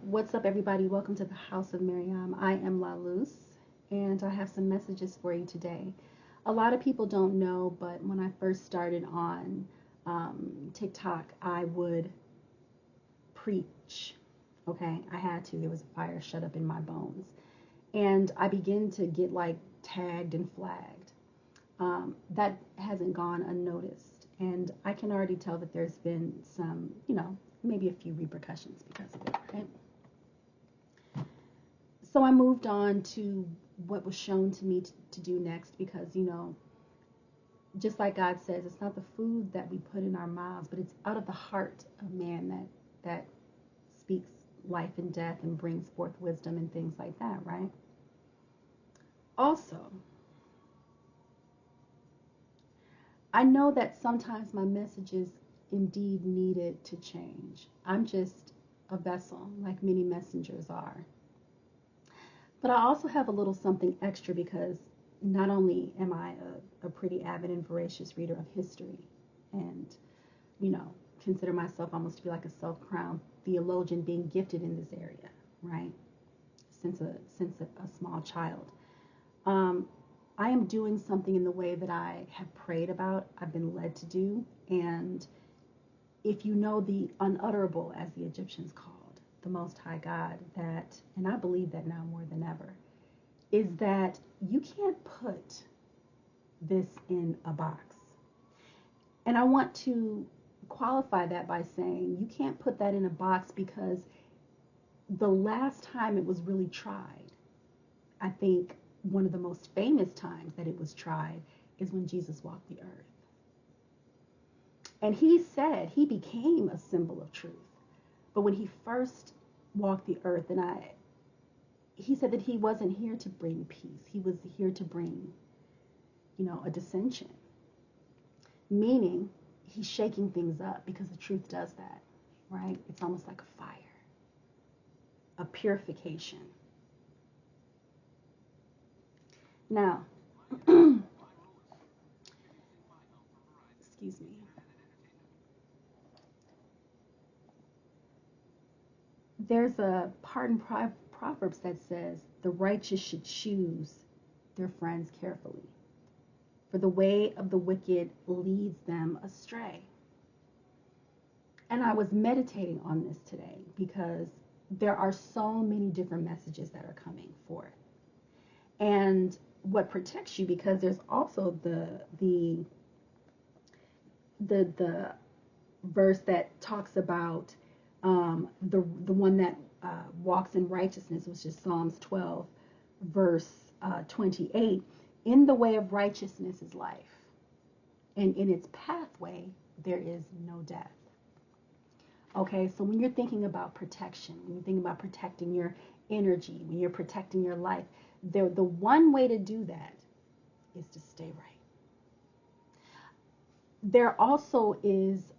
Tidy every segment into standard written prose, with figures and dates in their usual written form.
What's up, everybody? Welcome to the House of Miriam. I am La Luz, and I have some messages for you today. A lot of people don't know, but when I first started on TikTok, I would preach. Okay, I had to. There was a fire shut up in my bones, and I began to get like tagged and flagged. That hasn't gone unnoticed, and I can already tell that there's been some, maybe a few repercussions because of it, right? So I moved on to what was shown to me to do next because, just like God says, it's not the food that we put in our mouths, but it's out of the heart of man that speaks life and death and brings forth wisdom and things like that, right? Also, I know that sometimes my messages indeed needed to change. I'm just a vessel, like many messengers are. But I also have a little something extra because not only am I a pretty avid and voracious reader of history and, consider myself almost to be like a self-crowned theologian being gifted in this area, right? Since a small child. I am doing something in the way that I have prayed about, I've been led to do. And if you know the unutterable, as the Egyptians called the Most High God, that, and I believe that now more than ever, is that you can't put this in a box. And I want to qualify that by saying you can't put that in a box because the last time it was really tried, I think one of the most famous times that it was tried is when Jesus walked the earth. And he said he became a symbol of truth. But when he first walked the earth, he said that he wasn't here to bring peace. He was here to bring, a dissension. Meaning he's shaking things up because the truth does that, right? It's almost like a fire, a purification. Now, excuse me. There's a part in Proverbs that says the righteous should choose their friends carefully, for the way of the wicked leads them astray. And I was meditating on this today because there are so many different messages that are coming forth. And what protects you, because there's also the verse that talks about the one that walks in righteousness, which is Psalms 12, verse 28. In the way of righteousness is life, and in its pathway there is no death. Okay, so when you're thinking about protection, when you're thinking about protecting your energy, when you're protecting your life, the one way to do that is to stay right. There also is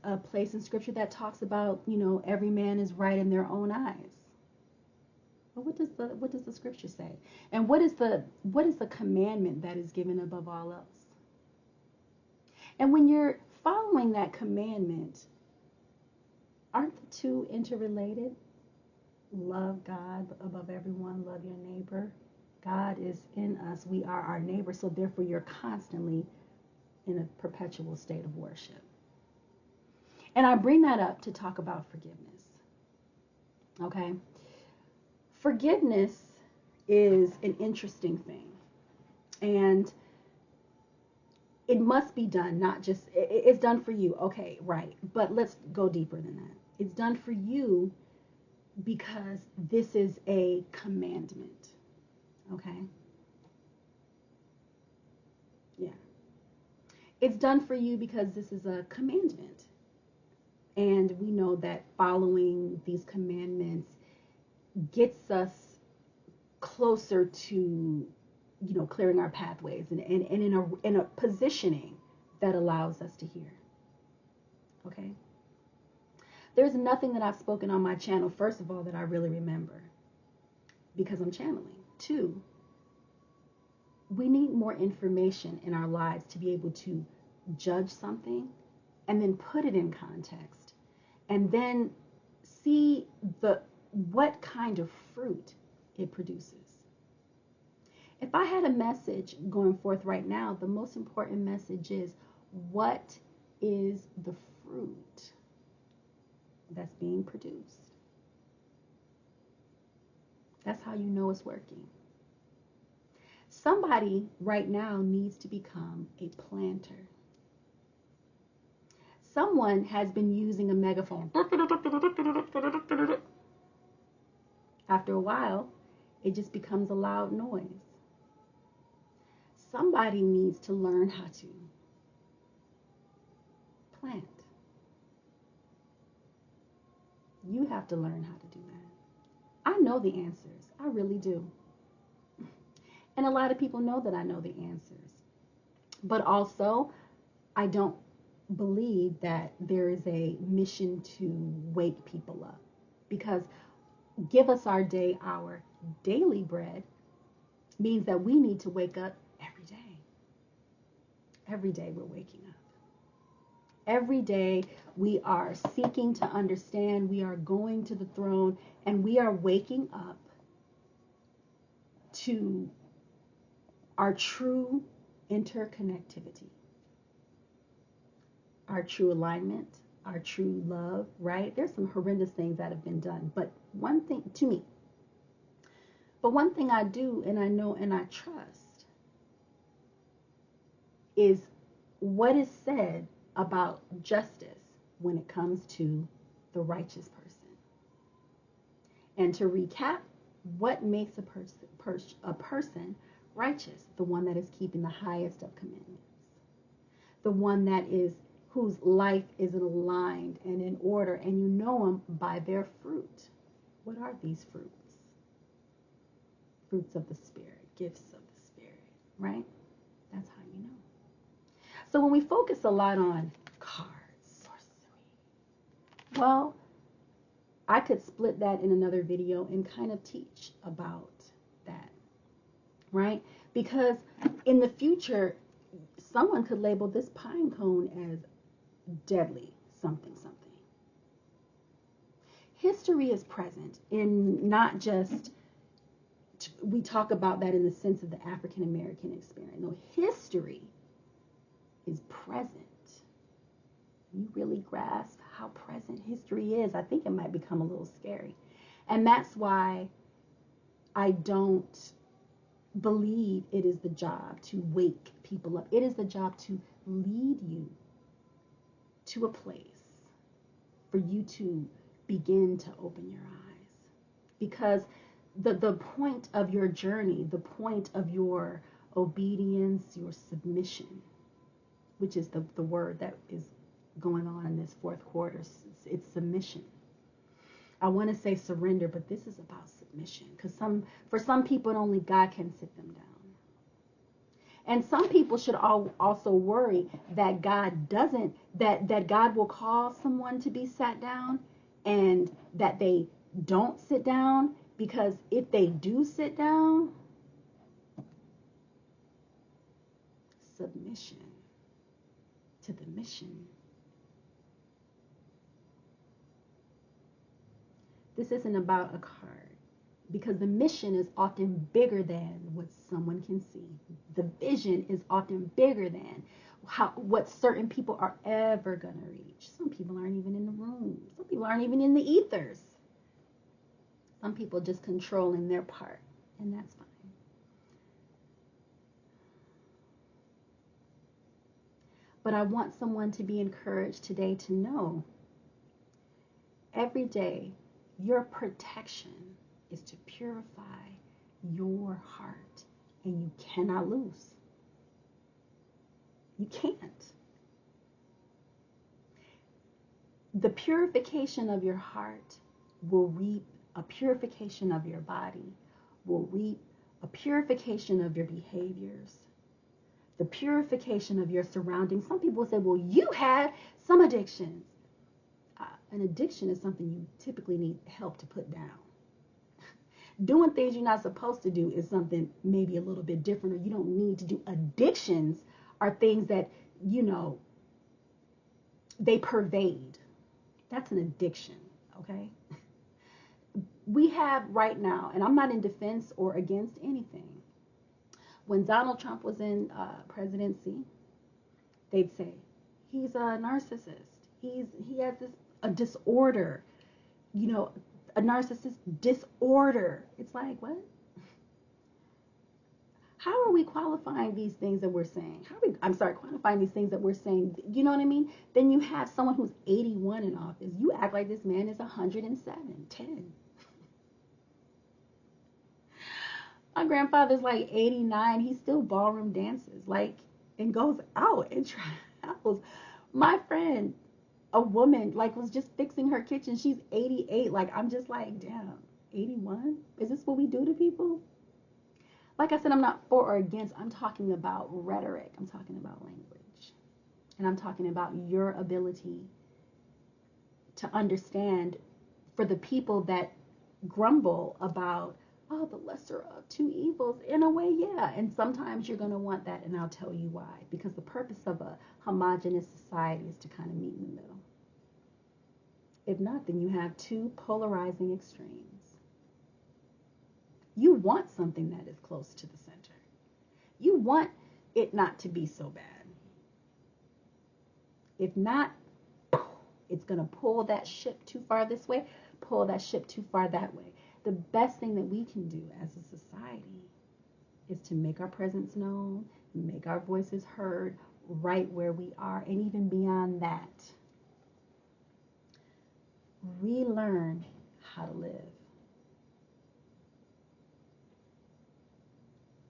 a place in scripture that talks about, every man is right in their own eyes. But what does the scripture say? And what is the commandment that is given above all else? And when you're following that commandment, aren't the two interrelated? Love God above everyone, love your neighbor. God is in us, we are our neighbor, so therefore you're constantly in a perpetual state of worship. And I bring that up to talk about forgiveness. Okay? Forgiveness is an interesting thing. And it must be done, not just, it's done for you. Okay, right. But let's go deeper than that. It's done for you because this is a commandment. Okay? Yeah. It's done for you because this is a commandment. And we know that following these commandments gets us closer to, clearing our pathways and in a positioning that allows us to hear. Okay? There's nothing that I've spoken on my channel, first of all, that I really remember because I'm channeling. 2, we need more information in our lives to be able to judge something and then put it in context and then see what kind of fruit it produces. If I had a message going forth right now, the most important message is, what is the fruit that's being produced? That's how you know it's working. Somebody right now needs to become a planter. Someone has been using a megaphone. After a while, it just becomes a loud noise. Somebody needs to learn how to plant. You have to learn how to do that. I know the answers. I really do. And a lot of people know that I know the answers. But also, I don't believe that there is a mission to wake people up. Because give us our day, our daily bread means that we need to wake up every day. Every day we're waking up. Every day we are seeking to understand, we are going to the throne, and we are waking up to our true interconnectivity, our true alignment, our true love, right? There's some horrendous things that have been done, but one thing I do, and I know and I trust, is what is said about justice when it comes to the righteous person. And to recap, what makes a person righteous? The one that is keeping the highest of commandments. The one that is, whose life is aligned and in order, and you know them by their fruit. What are these fruits? Fruits of the Spirit, gifts of the Spirit, right? That's how you know. So when we focus a lot on cards, sorcery, well, I could split that in another video and kind of teach about that, right? Because in the future, someone could label this pine cone as deadly something. History is present in not just, we talk about that in the sense of the African American experience. No, history is present. You really grasp how present history is. I think it might become a little scary. And that's why I don't believe it is the job to wake people up. It is the job to lead you to a place for you to begin to open your eyes. Because the point of your journey, the point of your obedience, your submission, which is the word that is going on in this fourth quarter, it's submission. I want to say surrender, but this is about submission, because for some people only God can sit them down. And some people should also worry that God doesn't, that God will call someone to be sat down and that they don't sit down, because if they do sit down, submission to the mission. This isn't about a card, because the mission is often bigger than what someone can see. The vision is often bigger than what certain people are ever going to reach. Some people aren't even in the room. Some people aren't even in the ethers. Some people just controlling their part, and that's fine. But I want someone to be encouraged today to know every day your protection is to purify your heart, and you cannot lose. You can't. The purification of your heart will reap a purification of your body, will reap a purification of your behaviors, the purification of your surroundings. Some people say, well, you have some addictions. An addiction is something you typically need help to put down. Doing things you're not supposed to do is something maybe a little bit different, or you don't need to do. Addictions are things that, they pervade. That's an addiction, okay? we have right now, and I'm not in defense or against anything. When Donald Trump was in presidency, they'd say he's a narcissist. He has this a disorder, you know, a narcissist disorder. It's like, what? How are we qualifying these things that we're saying? Quantifying these things that we're saying. You know what I mean? Then you have someone who's 81 in office. You act like this man is 107, 10. My grandfather's like 89. He still ballroom dances, like, and goes out and travels. My friend, a woman, like, was just fixing her kitchen. She's 88. Like, I'm just like, damn, 81? Is this what we do to people? Like I said, I'm not for or against. I'm talking about rhetoric. I'm talking about language. And I'm talking about your ability to understand for the people that grumble about, oh, the lesser of two evils. In a way, yeah. And sometimes you're going to want that, and I'll tell you why. Because the purpose of a homogenous society is to kind of meet in the middle. If not, then you have two polarizing extremes. You want something that is close to the center. You want it not to be so bad. If not, it's going to pull that ship too far this way, pull that ship too far that way. The best thing that we can do as a society is to make our presence known, make our voices heard right where we are, and even beyond that, relearn how to live.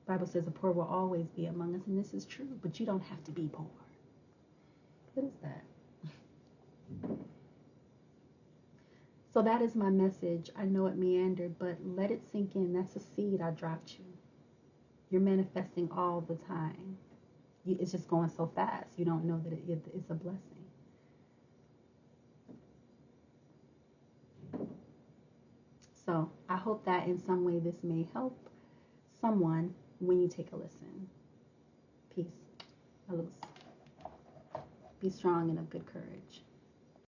The Bible says the poor will always be among us, and this is true, but you don't have to be poor. What is that? So that is my message. I know it meandered, but let it sink in. That's a seed I dropped you. You're manifesting all the time. It's just going so fast. You don't know that it's a blessing. So I hope that in some way this may help someone when you take a listen. Peace. Be strong and of good courage.